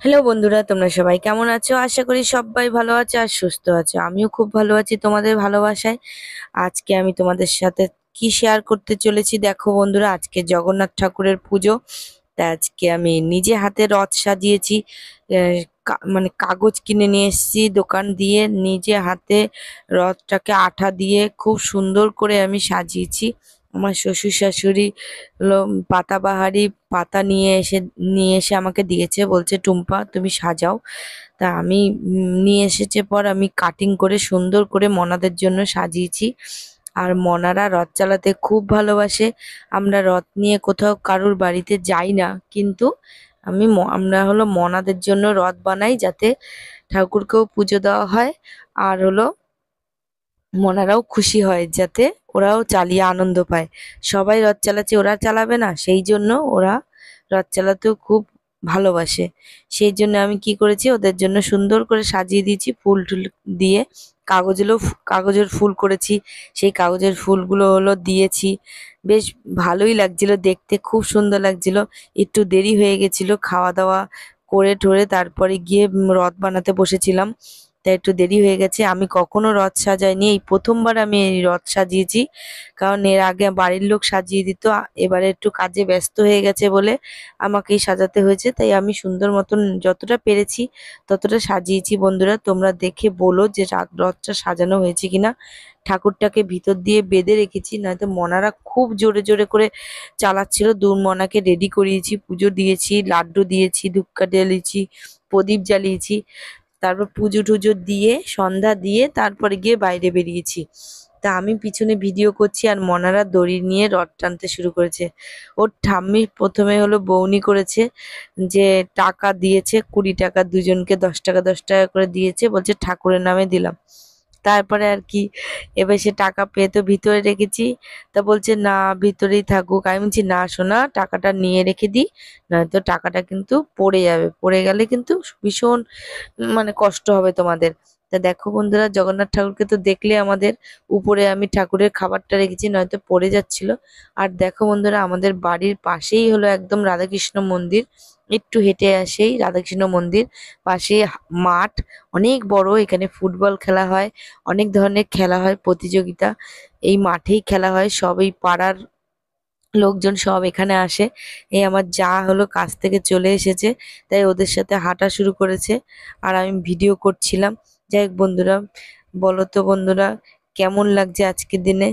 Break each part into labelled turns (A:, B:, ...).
A: Hello বন্ধুরা, তোমরা সবাই কেমন আছো? আশা করি সবাই ভালো আছো আর সুস্থ আছো। আমিও খুব ভালো আছি তোমাদের ভালোবাসায়। আজকে আমি তোমাদের সাথে কি শেয়ার করতে চলেছি দেখো বন্ধুরা, আজকে জগন্নাথ ঠাকুরের পুজো। তা আজকে আমি নিজে হাতে রথ সাজিয়েছি। মানে কাগজ কিনে নিয়ে এসেছি দোকান দিয়ে, নিজে হাতে রথটাকে আঠা দিয়ে খুব সুন্দর করে আমি সাজিয়েছি। আমার শ্বশুর শাশুড়ি হলো পাতাবাহারি পাতা নিয়ে এসে আমাকে দিয়েছে, বলছে টুম্পা তুমি সাজাও। তা আমি নিয়ে এসেছে পর আমি কাটিং করে সুন্দর করে মনাদের জন্য সাজিয়েছি। আর মনারা রথ চালাতে খুব ভালোবাসে। আমরা রথ নিয়ে কোথাও কারুর বাড়িতে যাই না, কিন্তু আমরা হলো মনাদের জন্য রথ বানাই, যাতে ঠাকুরকেও পুজো দেওয়া হয় আর হলো মনারাও খুশি হয়, যাতে ওরাও চালিয়ে আনন্দ পায়। সবাই রথ চালাচ্ছে, ওরা চালাবে না? সেই জন্য ওরা রথ চালাতেও খুব ভালোবাসে। সেই জন্য আমি কি করেছি, ওদের জন্য সুন্দর করে সাজিয়ে দিয়েছি ফুল টুল দিয়ে। কাগজের ফুল করেছি, সেই কাগজের ফুলগুলো হলো দিয়েছি। বেশ ভালোই লাগছিল দেখতে, খুব সুন্দর লাগছিল। একটু দেরি হয়ে গেছিল খাওয়া দাওয়া করে ঠোরে, তারপরে গিয়ে রথ বানাতে বসেছিলাম। তাই একটু দেরি হয়ে গেছে। আমি কখনো রথ সাজাইনি, এই প্রথমবার আমি এই রথ সাজিয়েছি। কারণ এর আগে বাড়ির লোক সাজিয়ে দিত, এবারে একটু কাজে ব্যস্ত হয়ে গেছে বলে আমাকেই সাজাতে হয়েছে। তাই আমি সুন্দর মতন যতটা পেরেছি ততটা সাজিয়েছি। বন্ধুরা তোমরা দেখে বলো যে রথটা সাজানো হয়েছে কিনা। ঠাকুরটাকে ভিতর দিয়ে বেঁধে রেখেছি, নয়তো মনারা খুব জোরে জোরে করে চালাচ্ছিল। দূর মনাকে রেডি করিয়েছি, পুজো দিয়েছি, লাড্ডু দিয়েছি, ধূপকাঠি জ্বালিয়েছি, প্রদীপ জ্বালিয়েছি। তারপর পুজো টুজো দিয়ে সন্ধ্যা দিয়ে তারপরে গিয়ে বাইরে বেরিয়েছি। তা আমি পিছনে ভিডিও করছি আর মনারা দড়ি নিয়ে রথ টানতে শুরু করেছে। ওর ঠাম্মি প্রথমে হলো বউনি করেছে, যে টাকা দিয়েছে 20 টাকা, দুজনকে 10 টাকা 10 টাকা করে দিয়েছে, বলছে ঠাকুরের নামে দিলাম। তারপরে আর কি, এবার সে টাকা পেয়ে তো ভিতরে রেখেছি। তা বলছে না ভিতরেই থাকুক। আমি বলছি না সোনা, টাকাটা নিয়ে রেখে দিই, নয়তো টাকাটা কিন্তু পড়ে যাবে, পড়ে গেলে কিন্তু ভীষণ মানে কষ্ট হবে তোমাদের। তা দেখো বন্ধুরা, জগন্নাথ ঠাকুরকে তো দেখলে আমাদের, উপরে আমি ঠাকুরের খাবারটা রেখেছি, নয়তো পড়ে যাচ্ছিল। আর দেখো বন্ধুরা, আমাদের বাড়ির পাশেই হলো একদম রাধাকৃষ্ণ মন্দির। একটু হেঁটে আসেই রাধাকৃষ্ণ মন্দির, পাশে মাঠ অনেক বড়। এখানে ফুটবল খেলা হয়, অনেক ধরনের খেলা হয়, প্রতিযোগিতা এই মাঠেই খেলা হয়। সব এই পাড়ার লোকজন সব এখানে আসে। এই আমার যা হলো কাজ থেকে চলে এসেছে, তাই ওদের সাথে হাঁটা শুরু করেছে আর আমি ভিডিও করছিলাম। যাই হোক বন্ধুরা, বলো তো বন্ধুরা, কেমন লাগছে আজকের দিনে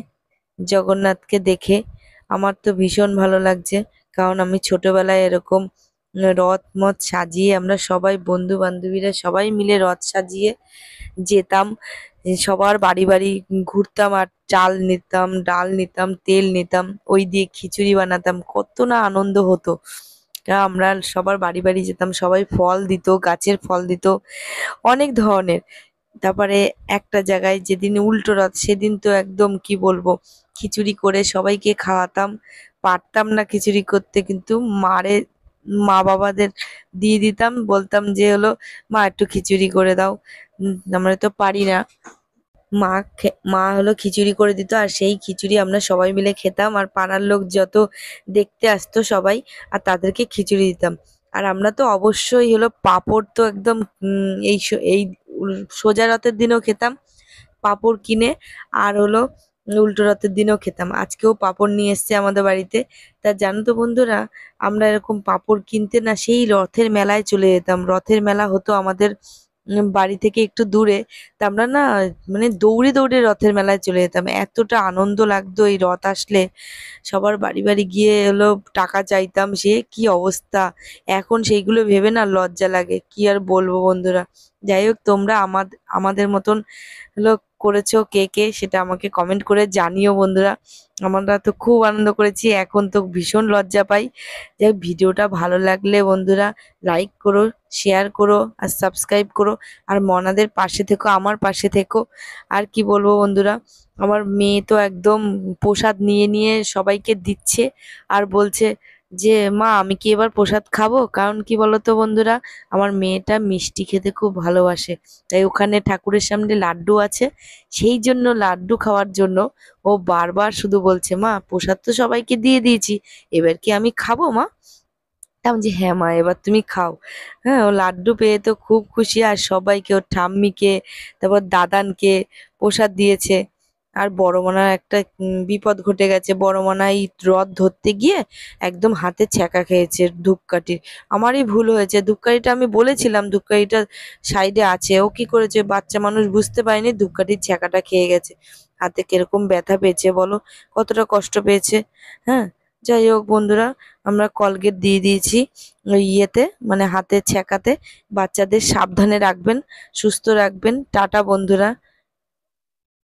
A: জগন্নাথকে দেখে? আমার তো ভীষণ ভালো লাগছে, কারণ আমি ছোটবেলায় এরকম রথ মথ সাজিয়ে আমরা সবাই বন্ধু বান্ধবীরা সবাই মিলে রথ সাজিয়ে যেতাম। সবার বাড়ি বাড়ি ঘুরতাম আর চাল নিতাম, ডাল নিতাম, তেল নিতাম, ওই দিয়ে খিচুড়ি বানাতাম। কত না আনন্দ হতো! আমরা সবার বাড়ি বাড়ি যেতাম, সবাই ফল দিত, গাছের ফল দিত অনেক ধরনের। তারপরে একটা জায়গায় যেদিন উল্টো রথ, সেদিন তো একদম কি বলবো, খিচুড়ি করে সবাইকে খাওয়াতাম। পারতাম না খিচুড়ি করতে, কিন্তু মা বাবাদের দিয়ে দিতাম, বলতাম যে হলো মা একটু খিচুড়ি করে দাও। আমরা তো পারি না। মা হলো খিচুড়ি করে দিত, আর সেই খিচুড়ি আমরা সবাই মিলে খেতাম। আর পাড়ার লোক যত দেখতে আসতো সবাই, আর তাদেরকে খিচুড়ি দিতাম। আর আমরা তো অবশ্যই হলো পাঁপড় তো একদম সোজা রথের দিনেও খেতাম পাঁপড় কিনে, আর হলো উল্টো রথের দিনেও খেতাম। আজকেও পাঁপড় নিয়ে এসছে আমাদের বাড়িতে। তা জানো তো বন্ধুরা, আমরা এরকম পাঁপড় কিনতে না সেই রথের মেলায় চলে যেতাম। রথের মেলা হতো আমাদের বাড়ি থেকে একটু দূরে। তা আমরা না মানে দৌড়ে দৌড়ে রথের মেলায় চলে যেতাম, এতটা আনন্দ লাগতো এই রথ আসলে। সবার বাড়ি বাড়ি গিয়ে হলো টাকা চাইতাম, সে কি অবস্থা! এখন সেইগুলো ভেবে না লজ্জা লাগে, কি আর বলবো বন্ধুরা। যাই হোক, তোমরা আমাদের মতন হলো করেছো কে কে, সেটা আমাকে কমেন্ট করে জানিও বন্ধুরা। আমরা তো খুব আনন্দ করেছি, এখন তো ভীষণ লজ্জা পাই। যাই হোক, ভিডিওটা ভালো লাগলে বন্ধুরা লাইক করো, শেয়ার করো আর সাবস্ক্রাইব করো। আর মনাদের পাশে থেকো, আমার পাশে থেকো। আর কি বলবো বন্ধুরা, আমার মেয়ে তো একদম প্রসাদ নিয়ে নিয়ে সবাইকে দিচ্ছে আর বলছে যে মা আমি কি এবার প্রসাদ খাবো। কারণ কি বলতো বন্ধুরা, আমার মেয়েটা মিষ্টি খেতে খুব ভালোবাসে। তাই ওখানে ঠাকুরের সামনে লাড্ডু আছে, সেই জন্য লাড্ডু খাওয়ার জন্য ও বারবার শুধু বলছে মা প্রসাদ তো সবাইকে দিয়ে দিয়েছি, এবার কি আমি খাবো মা? আমি যে হ্যাঁ মা এবার তুমি খাও। হ্যাঁ, ও লাড্ডু পেয়ে তো খুব খুশি, আর সবাইকে ওর ঠাম্মিকে, তারপর দাদানকে প্রসাদ দিয়েছে। আর বড় মানার একটা বিপদ ঘটে গেছে, বড় মানা এই রথ ধরতে গিয়ে একদম হাতে ছ্যাঁকা খেয়েছে ধূপকাঠির। আমারই ভুল হয়েছে, ধূপকাঠিটা আমি বলেছিলাম ধূপকাঠিটা সাইডে আছে, ও কি করেছে বাচ্চা মানুষ বুঝতে পারেনি ধূপকাঠির ছ্যাঁকাটা খেয়ে গেছে। হাতে কিরকম ব্যথা পেয়েছে বলো, কতটা কষ্ট পেয়েছে। হ্যাঁ, যাই হোক বন্ধুরা, আমরা কলগেট দিয়ে দিয়েছি ওই ইয়েতে, মানে হাতে ছ্যাঁকাতে। বাচ্চাদের সাবধানে রাখবেন, সুস্থ রাখবেন। টাটা বন্ধুরা।